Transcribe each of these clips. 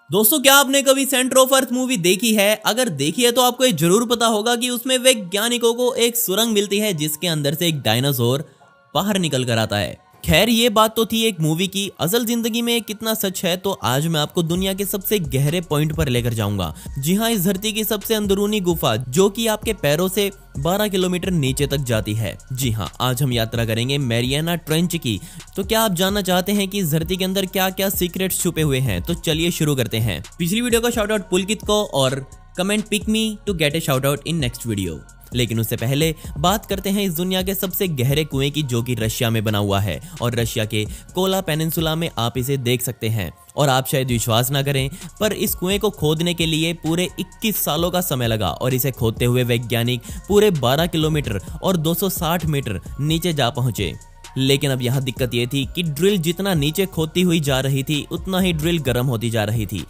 दोस्तों, क्या आपने कभी सेंटर ऑफ अर्थ मूवी देखी है? अगर देखी है तो आपको ये जरूर पता होगा कि उसमें वैज्ञानिकों को एक सुरंग मिलती है जिसके अंदर से एक डायनासोर बाहर निकल कर आता है। खैर, ये बात तो थी एक मूवी की। असल जिंदगी में कितना सच है, तो आज मैं आपको दुनिया के सबसे गहरे पॉइंट पर लेकर जाऊंगा। जी हाँ, इस धरती की सबसे अंदरूनी गुफा जो कि आपके पैरों से 12 किलोमीटर नीचे तक जाती है। जी हाँ, आज हम यात्रा करेंगे मैरियाना ट्रेंच की। तो क्या आप जानना चाहते हैं कि इस धरती के अंदर क्या क्या सीक्रेट्स छुपे हुए हैं? तो चलिए शुरू करते हैं। पिछली वीडियो का शाउट आउट पुलकित को और comment pick me to get a shout out in next video. लेकिन उससे पहले बात करते हैं इस दुनिया के सबसे गहरे कुएं की, जो कि रशिया में बना हुआ है और रशिया के कोला पेनिनसुला में आप इसे देख सकते हैं। और आप शायद विश्वास ना करें, पर इस कुएं को खोदने के लिए पूरे 21 सालों का समय लगा और इसे खोदते हुए वैज्ञानिक पूरे 12 किलोमीटर और 260 मीटर नीचे जा पहुंचे। लेकिन अब यहाँ दिक्कत ये थी कि ड्रिल जितना नीचे खोदती हुई जा रही थी, उतना ही ड्रिल गर्म होती जा रही थी।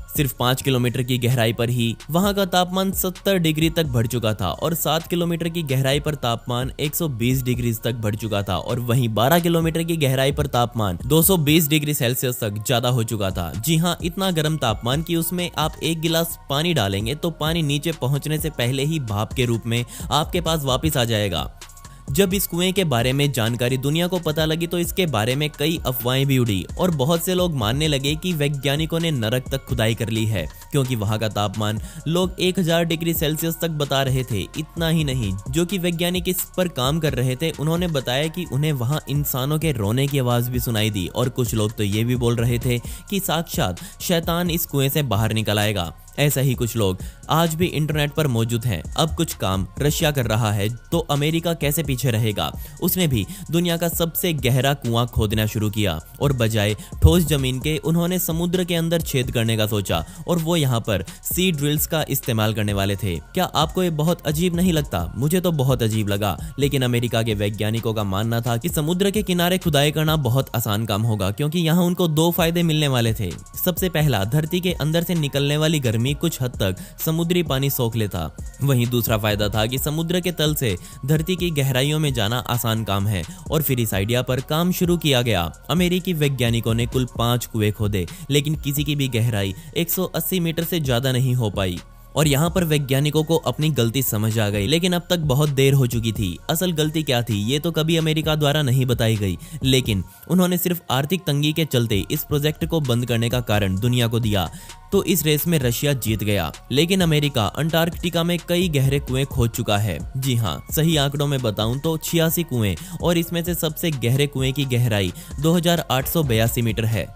सिर्फ 5 किलोमीटर की गहराई पर ही वहां का तापमान 70 डिग्री तक बढ़ चुका था और 7 किलोमीटर की गहराई पर तापमान 120 डिग्री तक बढ़ चुका था और वहीं 12 किलोमीटर की गहराई पर तापमान 220 डिग्री सेल्सियस तक ज्यादा हो चुका था। जी हाँ, इतना गर्म तापमान कि उसमें आप एक गिलास पानी डालेंगे तो पानी नीचे पहुंचने से पहले ही भाप के रूप में आपके पास वापिस आ जाएगा। जब इस कुएं के बारे में जानकारी दुनिया को पता लगी तो इसके बारे में कई अफवाहें भी उड़ी और बहुत से लोग मानने लगे कि वैज्ञानिकों ने नरक तक खुदाई कर ली है, क्योंकि वहां का तापमान लोग 1000 डिग्री सेल्सियस तक बता रहे थे। इतना ही नहीं, जो कि वैज्ञानिक इस पर काम कर रहे थे, उन्होंने बताया कि उन्हें वहां इंसानों के रोने की आवाज भी सुनाई दी और कुछ लोग तो ये भी बोल रहे थे कि साक्षात शैतान इस कुएं से बाहर निकल आएगा। ऐसा ही कुछ लोग आज भी इंटरनेट पर मौजूद हैं। अब कुछ काम रशिया कर रहा है तो अमेरिका कैसे पीछे रहेगा? उसने भी दुनिया का सबसे गहरा कुआं खोदना शुरू किया और बजाय ठोस जमीन के उन्होंने समुद्र के अंदर छेद करने का सोचा और वो यहाँ पर सी ड्रिल्स का इस्तेमाल करने वाले थे। क्या आपको ये बहुत अजीब नहीं लगता? मुझे तो बहुत अजीब लगा, लेकिन अमेरिका के वैज्ञानिकों का मानना था कि समुद्र के किनारे खुदाई करना बहुत आसान काम होगा, क्योंकि यहाँ उनको 2 फायदे मिलने वाले थे। सबसे पहला, धरती के अंदर से निकलने वाली गर्मी कुछ हद तक समुद्री पानी सोख लेता। वहीं दूसरा फायदा था कि समुद्र के तल से धरती की गहराइयों में जाना आसान काम है। और फिर इस आइडिया पर काम शुरू किया गया। अमेरिकी वैज्ञानिकों ने कुल 5 कुएं खोदे, लेकिन किसी की भी गहराई 180 मीटर से ज्यादा नहीं हो पाई। और यहाँ पर वैज्ञानिकों को अपनी गलती समझ आ गई, लेकिन अब तक बहुत देर हो चुकी थी। असल गलती क्या थी ये तो कभी अमेरिका द्वारा नहीं बताई गई, लेकिन उन्होंने सिर्फ आर्थिक तंगी के चलते इस प्रोजेक्ट को बंद करने का कारण दुनिया को दिया। तो इस रेस में रशिया जीत गया, लेकिन अमेरिका अंटार्कटिका में कई गहरे कुएं खोद चुका है। जी हाँ, सही आंकड़ों में बताऊं तो 86 कुएं, और इसमें से सबसे गहरे कुएं की गहराई 2882 मीटर है।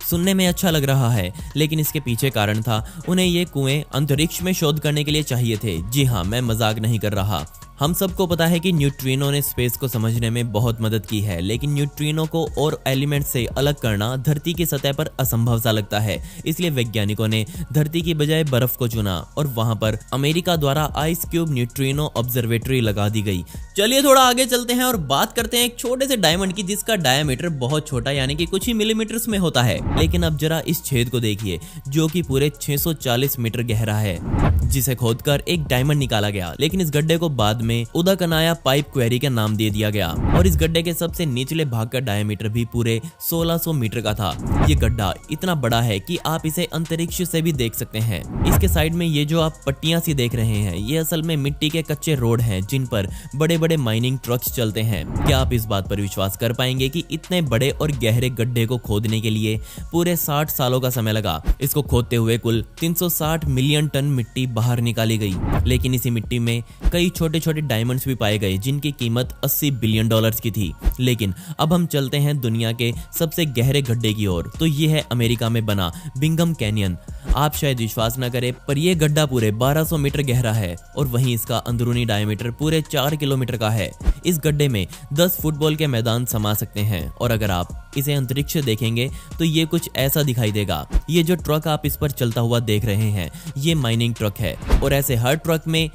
सुनने में अच्छा लग रहा है, लेकिन इसके पीछे कारण था। उन्हें ये कुएं अंतरिक्ष में शोध करने के लिए चाहिए थे। जी हाँ, मैं मजाक नहीं कर रहा। हम सबको पता है कि न्यूट्रिनो ने स्पेस को समझने में बहुत मदद की है, लेकिन न्यूट्रिनो को और एलिमेंट से अलग करना धरती की सतह पर असंभव सा लगता है। इसलिए वैज्ञानिकों ने धरती की बजाय बर्फ को चुना और वहां पर अमेरिका द्वारा आइस क्यूब न्यूट्रिनो ऑब्जर्वेटरी लगा दी गई। चलिए थोड़ा आगे चलते हैं और बात करते हैं एक छोटे से डायमंड की, जिसका डायमीटर बहुत छोटा यानी कि कुछ ही मिलीमीटर्स में होता है। लेकिन अब जरा इस छेद को देखिए, जो कि पूरे 640 मीटर गहरा है, जिसे खोदकर एक डायमंड निकाला गया। लेकिन इस गड्ढे को बाद में उदाकनाया पाइप क्वेरी का नाम दे दिया गया और इस गड्ढे के सबसे निचले भाग का डायमीटर भी पूरे 1600 मीटर का था। ये गड्ढा इतना बड़ा है कि आप इसे अंतरिक्ष से भी देख सकते हैं। इसके साइड में ये जो आप पट्टियां सी देख रहे हैं, ये असल में मिट्टी के कच्चे रोड हैं, जिन पर बड़े बड़े माइनिंग ट्रक्स चलते हैं। क्या आप इस बात पर विश्वास कर पाएंगे कि इतने बड़े और गहरे गड्ढे को खोदने के लिए पूरे 60 सालों का समय लगा? इसको खोदते हुए कुल 360 मिलियन टन मिट्टी बाहर निकाली गई। लेकिन इसी मिट्टी में कई छोटे छोटे डायमंड्स भी पाए गए, जिनकी कीमत 80 बिलियन डॉलर्स की थी। लेकिन अब हम चलते हैं दुनिया के सबसे गहरे गड्ढे की ओर। तो ये है अमेरिका में बना बिंघम कैनियन। आप शायद विश्वास न करें, पर यह गड्ढा पूरे 1200 मीटर गहरा है और वहीं इसका अंदरूनी डायमीटर पूरे 4 किलोमीटर का है। इस गड्ढे में 10 फुटबॉल के मैदान समा सकते हैं और अगर आप इसे अंतरिक्ष से देखेंगे तो ये कुछ ऐसा दिखाई देगा। ये जो ट्रक आप इस पर चलता हुआ देख रहे हैं, ये माइनिंग ट्रक है और ऐसे हर ट्रक में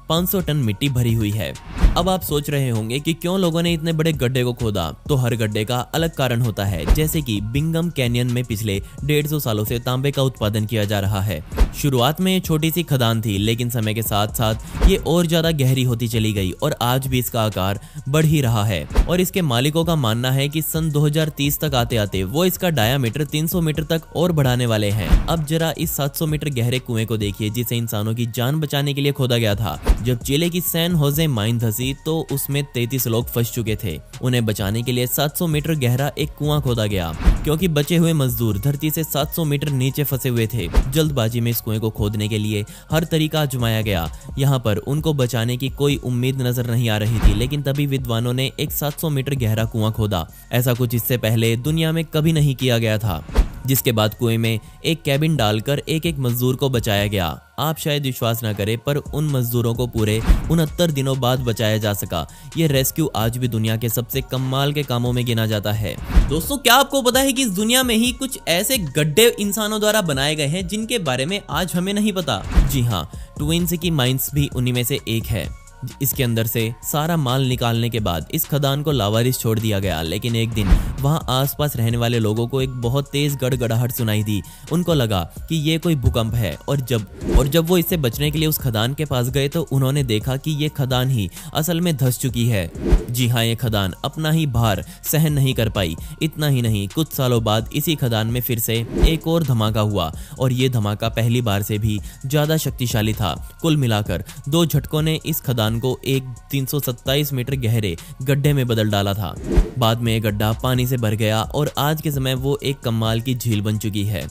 500 टन मिट्टी भरी हुई है। अब आप सोच रहे होंगे कि क्यों लोगों ने इतने बड़े गड्ढे को खोदा, तो हर गड्ढे का अलग कारण होता है। जैसे कि बिंगम कैनियन में पिछले 150 सालों से तांबे का उत्पादन किया जा रहा है। शुरुआत में छोटी सी खदान थी, लेकिन समय के साथ साथ ये और ज्यादा गहरी होती चली गई और आज भी इसका आकार बढ़ ही रहा है। और इसके मालिकों का मानना है कि सन 2030 तक आते आते वो इसका डायामीटर 300 मीटर तक और बढ़ाने वाले हैं। अब जरा इस 700 मीटर गहरे कुएं को देखिए, जिसे इंसानों की जान बचाने के लिए खोदा गया था। जब चिले की सैन होजे माइन धसी तो उसमें 33 लोग फंस चुके थे। उन्हें बचाने के लिए 700 मीटर गहरा एक कुआं खोदा गया, क्योंकि बचे हुए मजदूर धरती से 700 मीटर नीचे फंसे हुए थे। जल्दबाजी में इस कुएं को खोदने के लिए हर तरीका आजमाया गया। यहाँ पर उनको बचाने की कोई उम्मीद नजर नहीं आ रही थी, लेकिन तभी विद्वानों ने एक 700 मीटर गहरा कुआं खोदा। ऐसा कुछ इससे पहले दुनिया में कभी नहीं किया गया था। जिसके बाद कुएं में एक कैबिन डालकर एक एक मजदूर को बचाया गया। आप शायद विश्वास ना करें, पर उन मजदूरों को पूरे 69 दिनों बाद बचाया जा सका। ये रेस्क्यू आज भी दुनिया के सबसे कमाल के कामों में गिना जाता है। दोस्तों, क्या आपको पता है कि इस दुनिया में ही कुछ ऐसे गड्ढे इंसानों द्वारा बनाए गए हैं जिनके बारे में आज हमें नहीं पता? जी हाँ, ट्विन सिटी माइंस भी उन्हीं में से एक है। इसके अंदर से सारा माल निकालने के बाद इस खदान को लावारिस छोड़ दिया गया, लेकिन एक दिन वहां आसपास रहने वाले लोगों को एक बहुत तेज गड़गड़ाहट सुनाई दी। उनको लगा कि ये कोई भूकंप है, और जब वो इससे बचने के लिए उस खदान के पास गए तो उन्होंने देखा कि ये खदान ही असल में धंस चुकी है। जी हाँ, ये खदान अपना ही भार सहन नहीं कर पाई। इतना ही नहीं, कुछ सालों बाद इसी खदान में फिर से एक और धमाका हुआ, और ये धमाका पहली बार से भी ज्यादा शक्तिशाली था। कुल मिलाकर 2 झटकों ने इस खदान को एक 327 मीटर गहरे गड्ढे में बदल डाला था। बाद में ये गड्ढा पानी से भर गया और आज के समय वो एक कमाल की झील बन चुकी है।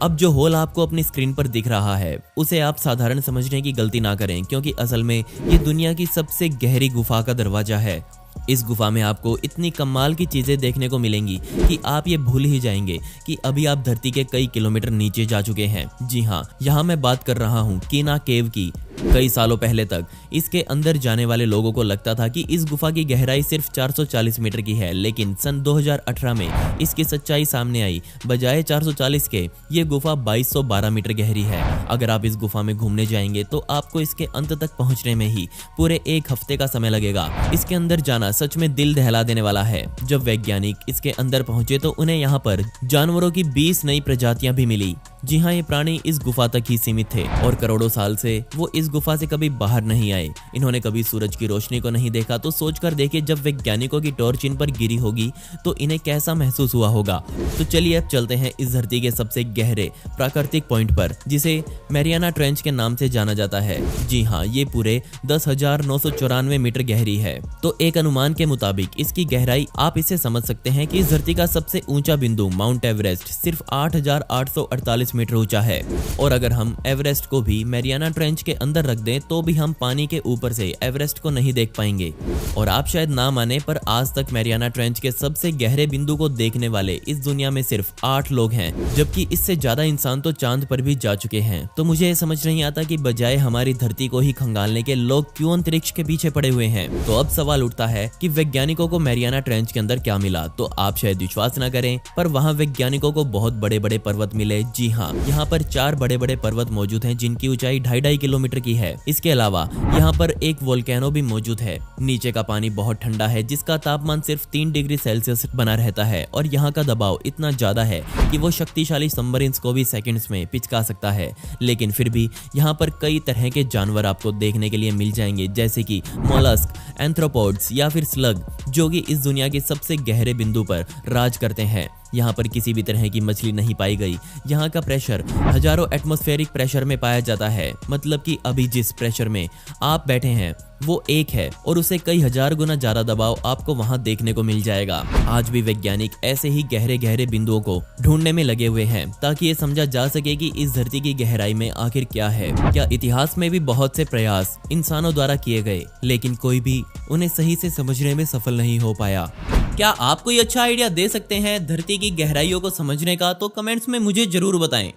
अब जो होल आपको अपनी स्क्रीन पर दिख रहा है, उसे आप साधारण समझने की गलती ना करें, क्योंकि असल में ये दुनिया की सबसे गहरी गुफा का दरवाजा है। इस गुफा में आपको इतनी कमाल की चीजें देखने को मिलेंगी कि आप ये भूल ही जाएंगे कि अभी आप धरती के कई किलोमीटर नीचे जा चुके हैं। जी हाँ, यहाँ मैं बात कर रहा हूँ कीना केव की। कई सालों पहले तक इसके अंदर जाने वाले लोगों को लगता था कि इस गुफा की गहराई सिर्फ 440 मीटर की है, लेकिन सन 2018 में इसकी सच्चाई सामने आई। बजाय 440 के ये गुफा 2212 मीटर गहरी है। अगर आप इस गुफा में घूमने जाएंगे तो आपको इसके अंत तक पहुंचने में ही पूरे 1 हफ्ते का समय लगेगा। इसके अंदर जाना सच में दिल दहला देने वाला है। जब वैज्ञानिक इसके अंदर पहुंचे तो उन्हें यहाँ पर जानवरों की 20 नई प्रजातियां भी मिली। जी हाँ, ये प्राणी इस गुफा तक ही सीमित थे और करोड़ों साल से वो इस गुफा से कभी बाहर नहीं आए। इन्होंने कभी सूरज की रोशनी को नहीं देखा। तो सोचकर देखिए, जब वैज्ञानिकों की टॉर्च इन पर गिरी होगी तो इन्हें कैसा महसूस हुआ होगा। तो चलिए अब चलते हैं इस धरती के सबसे गहरे प्राकृतिक पॉइंट पर, जिसे मैरियाना ट्रेंच के नाम से जाना जाता है। जी हाँ, ये पूरे 10,994 मीटर गहरी है। तो एक अनुमान के मुताबिक इसकी गहराई आप इसे समझ सकते हैं कि इस धरती का सबसे ऊंचा बिंदु माउंट एवरेस्ट सिर्फ 8,848 मीटर ऊंचा है। और अगर हम एवरेस्ट को भी मैरियाना ट्रेंच के अंदर रख दें तो भी हम पानी के ऊपर से एवरेस्ट को नहीं देख पाएंगे। और आप शायद ना माने, पर आज तक मैरियाना ट्रेंच के सबसे गहरे बिंदु को देखने वाले इस दुनिया में सिर्फ 8 लोग हैं, जबकि इससे ज्यादा इंसान तो चांद पर भी जा चुके हैं। तो मुझे ये समझ नहीं आता कि बजाय हमारी धरती को ही खंगालने के लोग क्यों अंतरिक्ष के पीछे पड़े हुए हैं। तो अब सवाल उठता है कि वैज्ञानिकों को मैरियाना ट्रेंच के अंदर क्या मिला। तो आप शायद विश्वास ना करें, पर वहाँ वैज्ञानिकों को बहुत बड़े बड़े पर्वत मिले। जी हाँ, यहाँ पर 4 बड़े बड़े पर्वत मौजूद हैं जिनकी ऊंचाई 2.5 किलोमीटर की है। इसके अलावा यहाँ पर एक वोल्केनो भी मौजूद है। नीचे का पानी बहुत ठंडा है, जिसका तापमान सिर्फ 3 डिग्री सेल्सियस बना रहता है, और यहाँ का दबाव इतना ज्यादा है कि वो शक्तिशाली सबमरीन्स को भी सेकंड्स में पिचका सकता है। लेकिन फिर भी यहाँ पर कई तरह के जानवर आपको देखने के लिए मिल जाएंगे, जैसे कि मोलस्क, एंथ्रोपोड्स या फिर स्लग, जो कि इस दुनिया के सबसे गहरे बिंदु पर राज करते हैं। यहाँ पर किसी भी तरह की मछली नहीं पाई गई। यहाँ का प्रेशर हजारों एटमॉस्फेरिक प्रेशर में पाया जाता है, मतलब कि अभी जिस प्रेशर में आप बैठे हैं वो एक है, और उसे कई हजार गुना ज्यादा दबाव आपको वहाँ देखने को मिल जाएगा। आज भी वैज्ञानिक ऐसे ही गहरे गहरे बिंदुओं को ढूंढने में लगे हुए हैं, ताकि ये समझा जा सके कि इस धरती की गहराई में आखिर क्या है। क्या इतिहास में भी बहुत से प्रयास इंसानों द्वारा किए गए, लेकिन कोई भी उन्हें सही से समझने में सफल नहीं हो पाया। क्या आप कोई अच्छा आइडिया दे सकते हैं धरती की गहराइयों को समझने का? तो कमेंट्स में मुझे जरूर बताएं।